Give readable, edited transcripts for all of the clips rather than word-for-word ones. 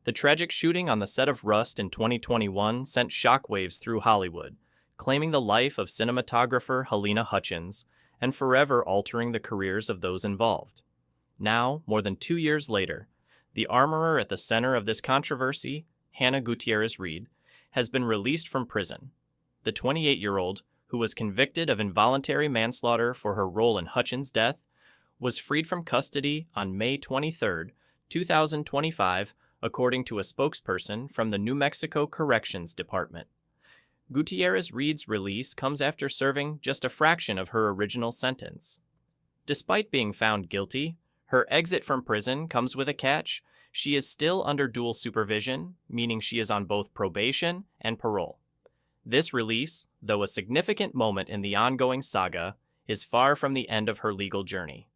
The tragic shooting on the set of Rust in 2021 sent shockwaves through Hollywood, claiming the life of cinematographer Halyna Hutchins and forever altering the careers of those involved. Now, more than 2 years later, the armorer at the center of this controversy, Halyna Gutierrez-Reed, has been released from prison. The 28-year-old, who was convicted of involuntary manslaughter for her role in Hutchins' death, was freed from custody on May 23, 2025, according to a spokesperson from the New Mexico Corrections Department. Gutierrez-Reed's release comes after serving just a fraction of her original sentence. Despite being found guilty, her exit from prison comes with a catch. She is still under dual supervision, meaning she is on both probation and parole. This release, though a significant moment in the ongoing saga, is far from the end of her legal journey.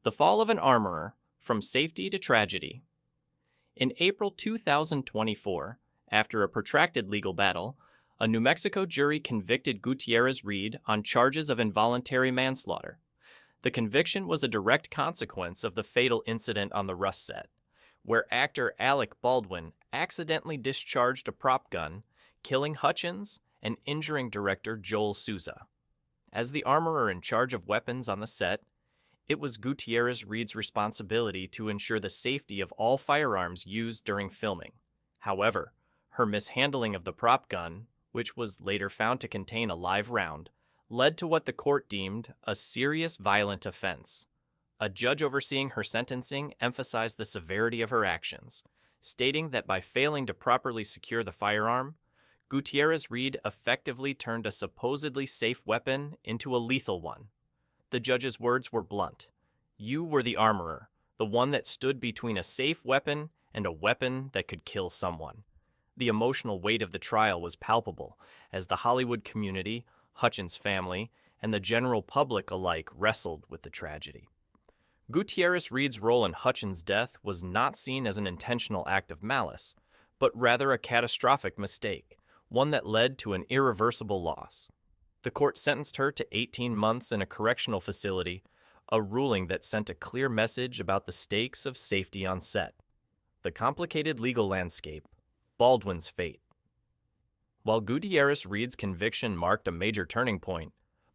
The fall of an armorer, from safety to tragedy. In April 2024, after a protracted legal battle, a New Mexico jury convicted Gutierrez-Reed on charges of involuntary manslaughter. The conviction was a direct consequence of the fatal incident on the Rust set, where actor Alec Baldwin accidentally discharged a prop gun, killing Hutchins and injuring director Joel Souza. As the armorer in charge of weapons on the set, it was Gutierrez-Reed's responsibility to ensure the safety of all firearms used during filming. However, her mishandling of the prop gun, which was later found to contain a live round, led to what the court deemed a serious violent offense. A judge overseeing her sentencing emphasized the severity of her actions, stating that by failing to properly secure the firearm, Gutierrez-Reed effectively turned a supposedly safe weapon into a lethal one. The judge's words were blunt. "You were the armorer, the one that stood between a safe weapon and a weapon that could kill someone." The emotional weight of the trial was palpable as the Hollywood community, Hutchins' family, and the general public alike wrestled with the tragedy. Gutierrez-Reed's role in Hutchins' death was not seen as an intentional act of malice, but rather a catastrophic mistake, one that led to an irreversible loss. The court sentenced her to 18 months in a correctional facility, a ruling that sent a clear message about the stakes of safety on set. The complicated legal landscape, Baldwin's fate. While Gutierrez-Reed's conviction marked a major turning point,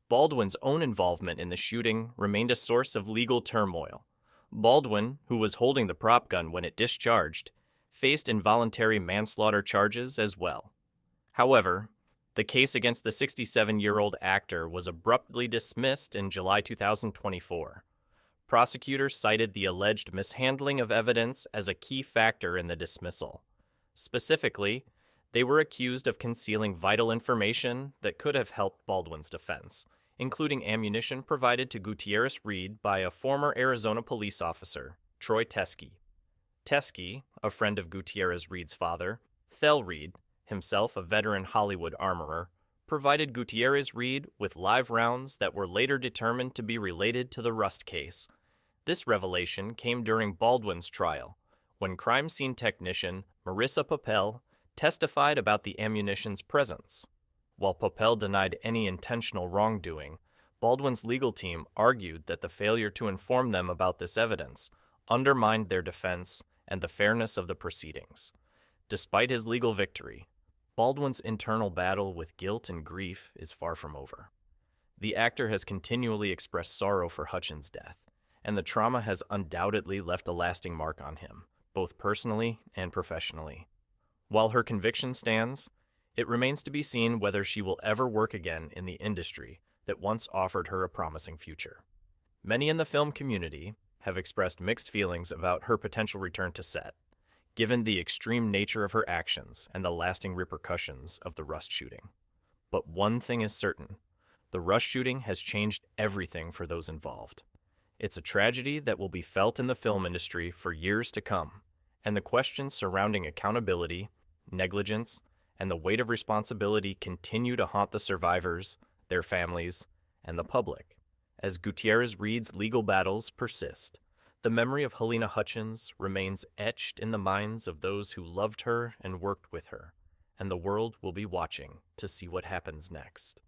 Baldwin's own involvement in the shooting remained a source of legal turmoil. Baldwin, who was holding the prop gun when it discharged, faced involuntary manslaughter charges as well. However, the case against the 67-year-old actor was abruptly dismissed in July 2024. Prosecutors cited the alleged mishandling of evidence as a key factor in the dismissal. Specifically, they were accused of concealing vital information that could have helped Baldwin's defense, including ammunition provided to Gutierrez-Reed by a former Arizona police officer, Troy Teske. Teske, a friend of Gutierrez-Reed's father, Thel Reed, himself a veteran Hollywood armorer, provided Gutierrez-Reed with live rounds that were later determined to be related to the Rust case. This revelation came during Baldwin's trial, when crime scene technician Marissa Popel testified about the ammunition's presence. While Popel denied any intentional wrongdoing, Baldwin's legal team argued that the failure to inform them about this evidence undermined their defense and the fairness of the proceedings. Despite his legal victory, Baldwin's internal battle with guilt and grief is far from over. The actor has continually expressed sorrow for Hutchins' death, and the trauma has undoubtedly left a lasting mark on him, both personally and professionally. While her conviction stands, it remains to be seen whether she will ever work again in the industry that once offered her a promising future. Many in the film community have expressed mixed feelings about her potential return to set, given the extreme nature of her actions and the lasting repercussions of the Rust shooting. But one thing is certain: the Rust shooting has changed everything for those involved. It's a tragedy that will be felt in the film industry for years to come, and the questions surrounding accountability, negligence, and the weight of responsibility continue to haunt the survivors, their families, and the public. As Gutierrez-Reed's legal battles persist, the memory of Halyna Hutchins remains etched in the minds of those who loved her and worked with her, and the world will be watching to see what happens next.